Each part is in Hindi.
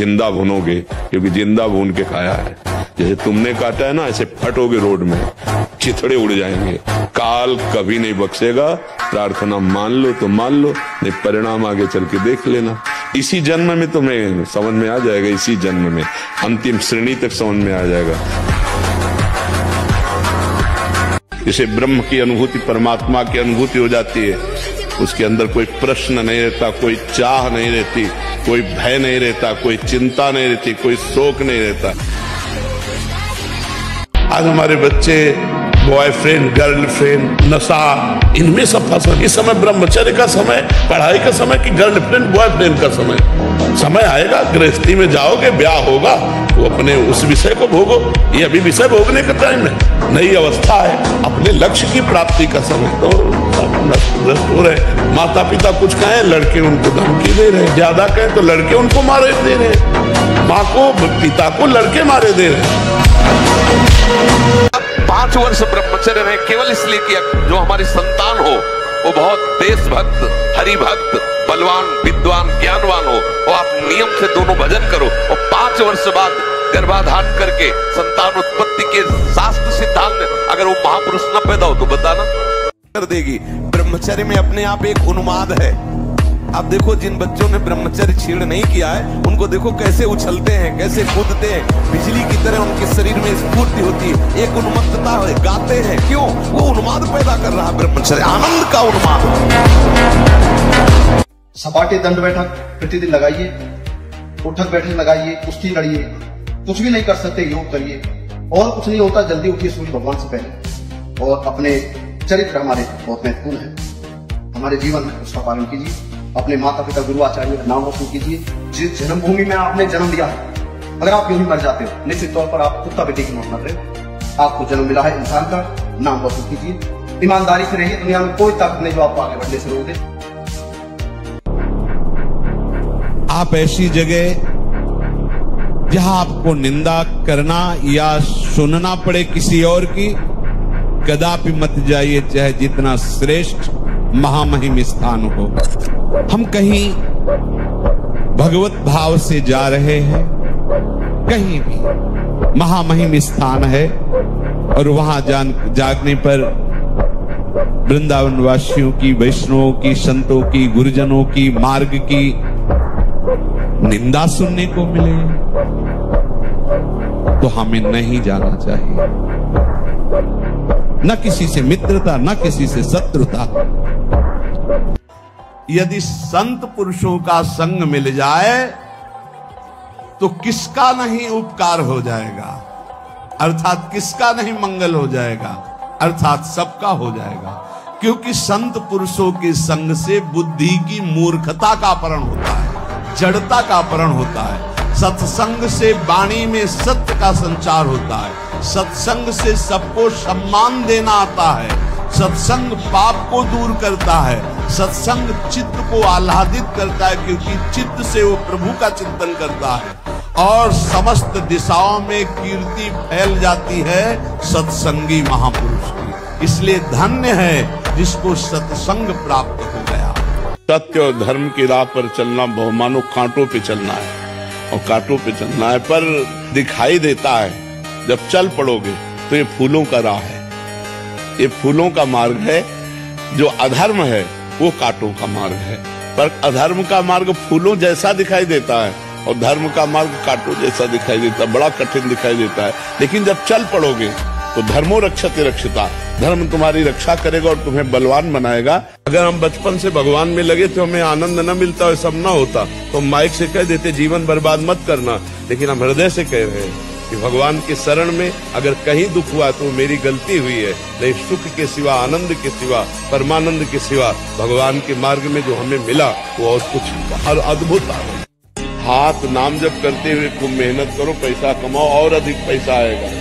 जिंदा भुनोगे, क्योंकि जिंदा भून के खाया है। जैसे तुमने काटा है ना, ऐसे फटोगे रोड में, चिथड़े उड़ जाएंगे। काल कभी नहीं बख्शेगा। प्रार्थना मान लो तो मान लो, नहीं परिणाम आगे चल के देख लेना। इसी जन्म में तुम्हें समझ में आ जाएगा, इसी जन्म में अंतिम श्रेणी तक समझ में आ जाएगा। जिसे ब्रह्म की अनुभूति, परमात्मा की अनुभूति हो जाती है, उसके अंदर कोई प्रश्न नहीं रहता, कोई चाह नहीं रहती, कोई भय नहीं रहता, कोई चिंता नहीं रहती, कोई शोक नहीं रहता। आज हमारे बच्चे बॉयफ्रेंड, गर्लफ्रेंड, नशा, इनमें सब फंसे। इस समय ब्रह्मचर्य का समय, पढ़ाई का समय कि गर्लफ्रेंड बॉयफ्रेंड का समय आएगा, गृहस्थी में जाओगे, ब्याह होगा, तो अपने उस विषय को भोगो। ये अभी विषय भोगने का टाइम है, नई अवस्था है, अपने लक्ष्य की प्राप्ति का समय। तो नष्ट हो रहे। माता पिता कुछ कहें, लड़के उनको धमकी दे रहे, ज्यादा कहें तो लड़के उनको मारे दे रहे, माँ को पिता को लड़के मारे दे रहे। 5 वर्ष ब्रह्मचर्य ने केवल इसलिए किया जो हमारी संतान हो वो बहुत देशभक्त, हरिभक्त, बलवान, विद्वान, ज्ञानवान हो, और आप नियम से दोनों भजन करो, और 5 वर्ष बाद गर्भाधान करके संतान उत्पत्ति के शास्त्र सिद्धांत अगर वो महापुरुष न पैदा हो तो बताना कर देगी। ब्रह्मचर्य में अपने आप एक उन्माद है। अब देखो, जिन बच्चों ने ब्रह्मचर्य छीण नहीं किया है, उनको देखो कैसे उछलते हैं, कैसे कूदते हैं, बिजली की तरह उनके शरीर में स्फूर्ति होती है, एक उन्मत्तता है, गाते हैं। क्यों? वो उन्माद पैदा कर रहा है ब्रह्मचर्य, आनंद का उन्माद। सपाटे दंड बैठक प्रतिदिन लगाइए, उठक बैठक लगाइए, कुश्ती लड़िए, कुछ भी नहीं कर सकते योग करिए, और कुछ नहीं होता जल्दी उठिए सूर्य भगवान से पहले, और अपने चरित्र हमारे बहुत महत्वपूर्ण है, हमारे जीवन में उसका पालन कीजिए। अपने माता पिता गुरु आचार्य का नाम रोशन कीजिए। जिस जन्मभूमि में आपने जन्म लिया है, अगर आप यूं ही मर जाते हो, निश्चित तौर पर आप कुत्ता बेटी की मौत मर रहे हो। आपको जन्म मिला है इंसान का, नाम रोशन कीजिए, ईमानदारी से रहिए। दुनिया में कोई ताकत नहीं जो आपको आगे बढ़ने से रोक दे। आप ऐसी जगह जहां आपको निंदा करना या सुनना पड़े किसी और की, कदापि मत जाइए, चाहे जितना श्रेष्ठ महामहिम स्थान हो। हम कहीं भगवत भाव से जा रहे हैं, कहीं भी महामहिम स्थान है, और वहां जागने पर वृंदावन वासियों की, वैष्णवों की, संतों की, गुरुजनों की, मार्ग की निंदा सुनने को मिले, तो हमें नहीं जाना चाहिए। न किसी से मित्रता, न किसी से शत्रुता। यदि संत पुरुषों का संग मिल जाए तो किसका नहीं उपकार हो जाएगा, अर्थात किसका नहीं मंगल हो जाएगा, अर्थात सबका हो जाएगा। क्योंकि संत पुरुषों के संग से बुद्धि की मूर्खता का अपहरण होता है, जड़ता का अपहरण होता है। सत्संग से वाणी में सत्य का संचार होता है। सत्संग से सबको सम्मान देना आता है। सत्संग पाप को दूर करता है। सत्संग चित्त को आह्लादित करता है, क्योंकि चित्त से वो प्रभु का चिंतन करता है, और समस्त दिशाओं में कीर्ति फैल जाती है सत्संगी महापुरुष की। इसलिए धन्य है जिसको सत्संग प्राप्त हो गया। सत्य और धर्म की राह पर चलना बहुमानो कांटों पे चलना है, और कांटों पे चलना है, पर दिखाई देता है। जब चल पड़ोगे तो ये फूलों का राह है, ये फूलों का मार्ग है। जो अधर्म है वो कांटों का मार्ग है। पर अधर्म का मार्ग फूलों जैसा दिखाई देता है, और धर्म का मार्ग कांटों जैसा दिखाई देता है, बड़ा कठिन दिखाई देता है। लेकिन जब चल पड़ोगे तो धर्मो रक्षते रक्षिता, धर्म तुम्हारी रक्षा करेगा और तुम्हें बलवान बनाएगा। अगर हम बचपन से भगवान में लगे तो हमें आनंद न मिलता और सब न होता, तो माइक से कह देते जीवन बर्बाद मत करना। लेकिन हम हृदय से कह रहे हैं कि भगवान के शरण में अगर कहीं दुख हुआ तो मेरी गलती हुई है, नहीं सुख के सिवा, आनंद के सिवा, परमानंद के सिवा भगवान के मार्ग में जो हमें मिला वो और कुछ हर अद्भुत आ गया। हाथ नाम जप करते हुए खूब मेहनत करो, पैसा कमाओ, और अधिक पैसा आएगा।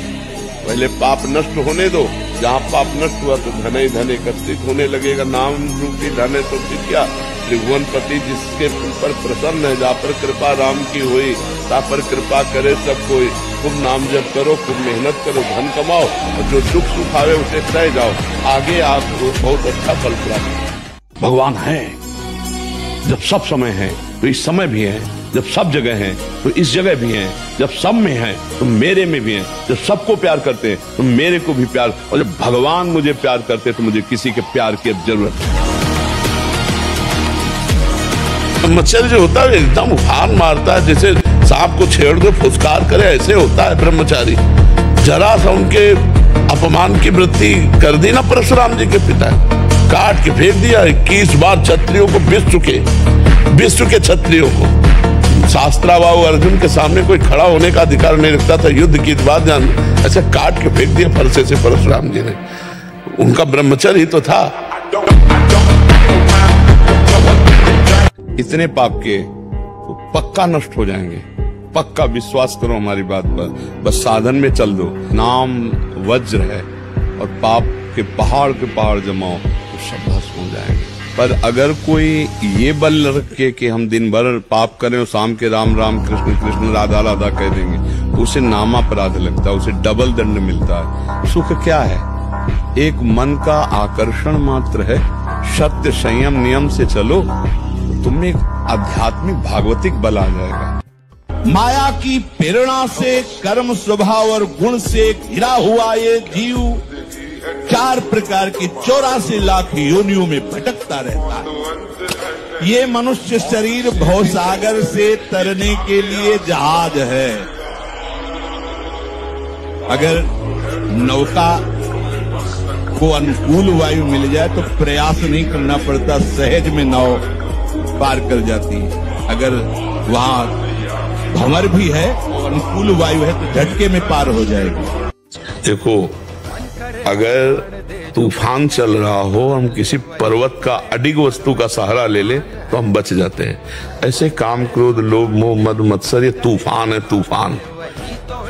पहले पाप नष्ट होने दो, जहाँ पाप नष्ट हुआ तो धन ही धन एकत्रित होने लगेगा। नाम रूपी धन है तो क्या, त्रिभुवन पति जिसके ऊपर प्रसन्न है, जा पर कृपा राम की हुई, ता पर कृपा करे सब कोई। खूब नाम जप करो, खूब मेहनत करो, धन कमाओ, और जो दुख सुख आवे उसे सह जाओ, आगे आपको बहुत अच्छा फल प्राप्त। भगवान है, जब सब समय है तो इस समय भी है। जब सब जगह हैं तो इस जगह भी हैं, जब सब में हैं तो मेरे में भी हैं, जब सबको प्यार करते हैं तो मेरे को भी प्यार, और जब भगवान मुझे प्यार करते तो मुझे किसी के प्यार की अब जरूरत नहीं। ब्रह्मचर्य जो होता है एकदम उफान मारता है, जैसे सांप को छेड़ दो फुसकार करे, ऐसे होता है ब्रह्मचारी। जरा सा उनके अपमान की वृत्ति कर दी ना परशुराम जी के पिता, काट के फेंक दिया। 21 बार क्षत्रियों को विश्व के क्षत्रियों को शास्त्राबाहु अर्जुन के सामने कोई खड़ा होने का अधिकार नहीं रखता था। युद्ध की बात जान, ऐसे काट के फेंक दिया फरसे से परशुराम जी ने। उनका ब्रह्मचर्य ही तो था। इतने पाप के तो पक्का नष्ट हो जाएंगे, पक्का विश्वास करो हमारी बात पर। बस साधन में चल दो, नाम वज्र है और पाप के पहाड़ जमाओ तो सब भस्म हो जाएंगे। पर अगर कोई ये बल रखे कि हम दिन भर पाप करें और शाम के राम राम कृष्ण कृष्ण राधा राधा कह देंगे, तो उसे नामापराध लगता है, उसे डबल दंड मिलता है। सुख क्या है? एक मन का आकर्षण मात्र है। सत्य संयम नियम से चलो, तुम्हें एक आध्यात्मिक भागवतिक बल आ जाएगा। माया की प्रेरणा से, कर्म स्वभाव और गुण से घिरा हुआ ये जीव 4 प्रकार की 84 लाख योनियों में भटकता रहता है। ये मनुष्य शरीर भवसागर से तरने के लिए जहाज है। अगर नौका को अनुकूल वायु मिल जाए तो प्रयास नहीं करना पड़ता, सहज में नाव पार कर जाती है। अगर वहां भंवर भी है और अनुकूल वायु है तो झटके में पार हो जाएगी। देखो, अगर तूफान चल रहा हो, हम किसी पर्वत का अडिग वस्तु का सहारा ले ले तो हम बच जाते हैं। ऐसे काम क्रोध लोभ मोह मद मत्सर ये तूफान है, तूफान।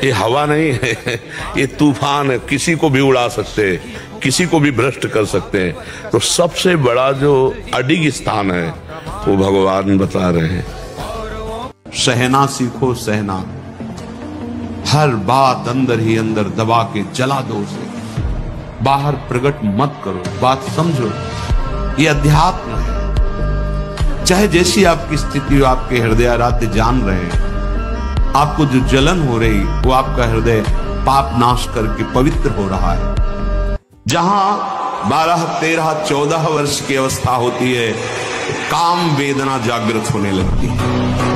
ये हवा नहीं है, ये तूफान है। किसी को भी उड़ा सकते हैं, किसी को भी भ्रष्ट कर सकते हैं। तो सबसे बड़ा जो अडिग स्थान है वो भगवान बता रहे हैं। सहना सीखो, सहना। हर बात अंदर ही अंदर दबा के जला दो उसे, बाहर प्रकट मत करो, बात समझो। ये अध्यात्म है। चाहे जैसी आपकी स्थिति हो, आपके हृदय आराध्य जान रहे हैं, आपको जो जलन हो रही वो आपका हृदय पाप नाश करके पवित्र हो रहा है। जहां 12, 13, 14 वर्ष की अवस्था होती है, काम वेदना जागृत होने लगती है।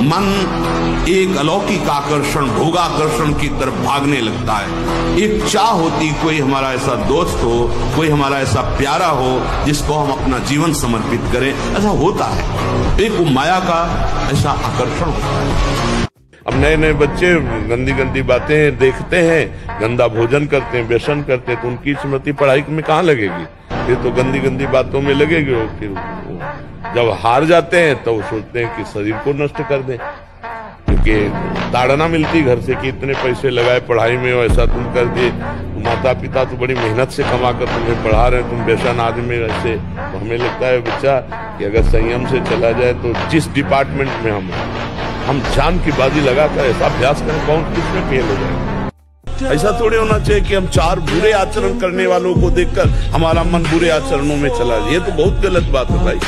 मन एक अलौकिक आकर्षण, भोगाकर्षण की तरफ भागने लगता है। एक चाह होती कोई हमारा ऐसा दोस्त हो, कोई हमारा ऐसा प्यारा हो जिसको हम अपना जीवन समर्पित करें। ऐसा होता है, एक माया का ऐसा आकर्षण होता है। अब नए नए बच्चे गंदी गंदी बातें देखते हैं, गंदा भोजन करते हैं, व्यसन करते हैं, तो उनकी स्मृति पढ़ाई में कहाँ लगेगी? ये तो गंदी गंदी बातों में लगेगी। फिर जब हार जाते हैं तो सोचते हैं कि शरीर को नष्ट कर दें, क्योंकि ताड़ना मिलती घर से कि इतने पैसे लगाए पढ़ाई में और ऐसा तुम कर दिए। माता पिता तो बड़ी मेहनत से कमा कर तुम्हें पढ़ा रहे हैं, तुम व्यसन आदमी ऐसे। तो हमें लगता है बच्चा कि अगर संयम से चला जाए तो जिस डिपार्टमेंट में हम जान की बाजी लगाकर ऐसा अभ्यास करें, कौन किसमें फेल हो जाए। ऐसा थोड़ी होना चाहिए कि हम 4 बुरे आचरण करने वालों को देखकर हमारा मन बुरे आचरणों में चला जाए। ये तो बहुत गलत बात है भाई।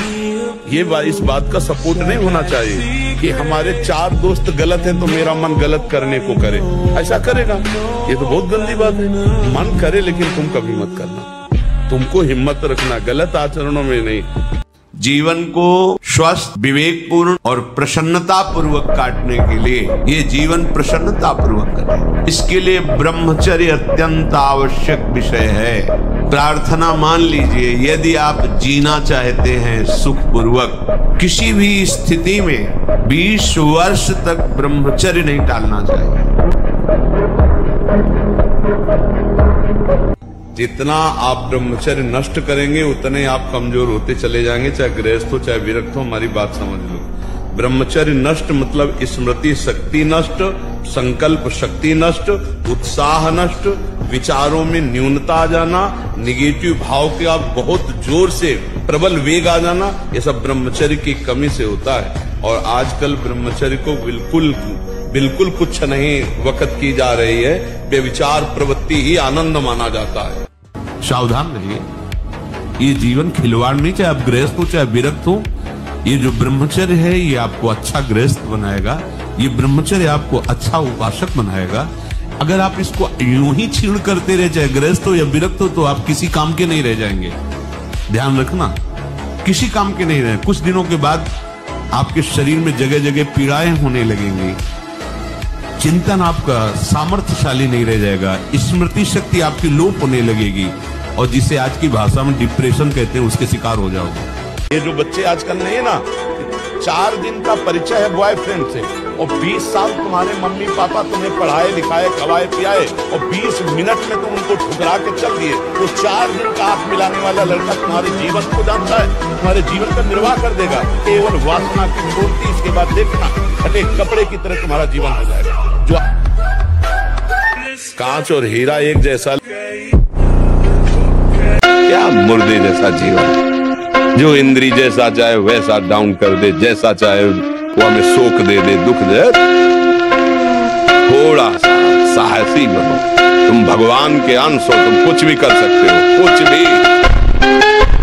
ये इस बात का सपोर्ट नहीं होना चाहिए कि हमारे 4 दोस्त गलत हैं तो मेरा मन गलत करने को करे। ऐसा करेगा, ये तो बहुत गंदी बात है। मन करे लेकिन तुम कभी मत करना। तुमको हिम्मत रखना, गलत आचरणों में नहीं। जीवन को स्वस्थ, विवेकपूर्ण और प्रसन्नता पूर्वक काटने के लिए, ये जीवन प्रसन्नता पूर्वक करें, इसके लिए ब्रह्मचर्य अत्यंत आवश्यक विषय है। प्रार्थना मान लीजिए, यदि आप जीना चाहते हैं सुखपूर्वक, किसी भी स्थिति में 20 वर्ष तक ब्रह्मचर्य नहीं टालना चाहिए। जितना आप ब्रह्मचर्य नष्ट करेंगे उतने आप कमजोर होते चले जाएंगे, चाहे गृहस्थ हो चाहे विरक्त हो। हमारी बात समझ लो। ब्रह्मचर्य नष्ट मतलब स्मृति शक्ति नष्ट, संकल्प शक्ति नष्ट, उत्साह नष्ट, विचारों में न्यूनता आ जाना, निगेटिव भाव के आप बहुत जोर से प्रबल वेग आ जाना, ये सब ब्रह्मचर्य की कमी से होता है। और आजकल ब्रह्मचर्य को बिल्कुल कुछ नहीं वक़्त की जा रही है। बेविचार प्रवृत्ति ही आनंद माना जाता है। सावधान रहिए, ये जीवन खिलवाड़ नहीं, चाहे आप गृहस्थ हो चाहे विरक्त हो। ये जो ब्रह्मचर्य है ये आपको अच्छा गृहस्थ बनाएगा, ये ब्रह्मचर्य आपको अच्छा उपासक बनाएगा। अगर आप इसको यूं ही छीण करते रहे, चाहे गृहस्थ हो या विरक्त हो, तो आप किसी काम के नहीं रह जाएंगे। ध्यान रखना, किसी काम के नहीं रहे। कुछ दिनों के बाद आपके शरीर में जगह जगह पीड़ाएं होने लगेंगी, चिंतन आपका सामर्थ्यशाली नहीं रह जाएगा, स्मृति शक्ति आपकी लोप होने लगेगी, और जिसे आज की भाषा में डिप्रेशन कहते हैं, उसके शिकार हो जाओगे। ये जो बच्चे आजकल नहीं है ना, 4 दिन का परिचय है बॉयफ्रेंड से, और 20 साल तुम्हारे मम्मी पापा तुम्हें पढ़ाए लिखाए खवाए पियाए, और 20 मिनट में तुम उनको ठुकरा के चल दिए। तो 4 दिन का आंख मिलाने वाला लड़का तुम्हारे जीवन को जानता है, तुम्हारे जीवन का निर्वाह कर देगा। केवल वासना की छोड़ती, इसके बाद देखना फटे कपड़े की तरह तुम्हारा जीवन हो जाएगा। जो कांच और हीरा एक जैसा, क्या मुर्दे जैसा जीवन। जो इंद्री जैसा चाहे वैसा डाउन कर दे, जैसा चाहे वो हमें शोक दे दे, दुख दे। थोड़ा सा साहसी बनो, तुम भगवान के अंश हो, तुम कुछ भी कर सकते हो, कुछ भी।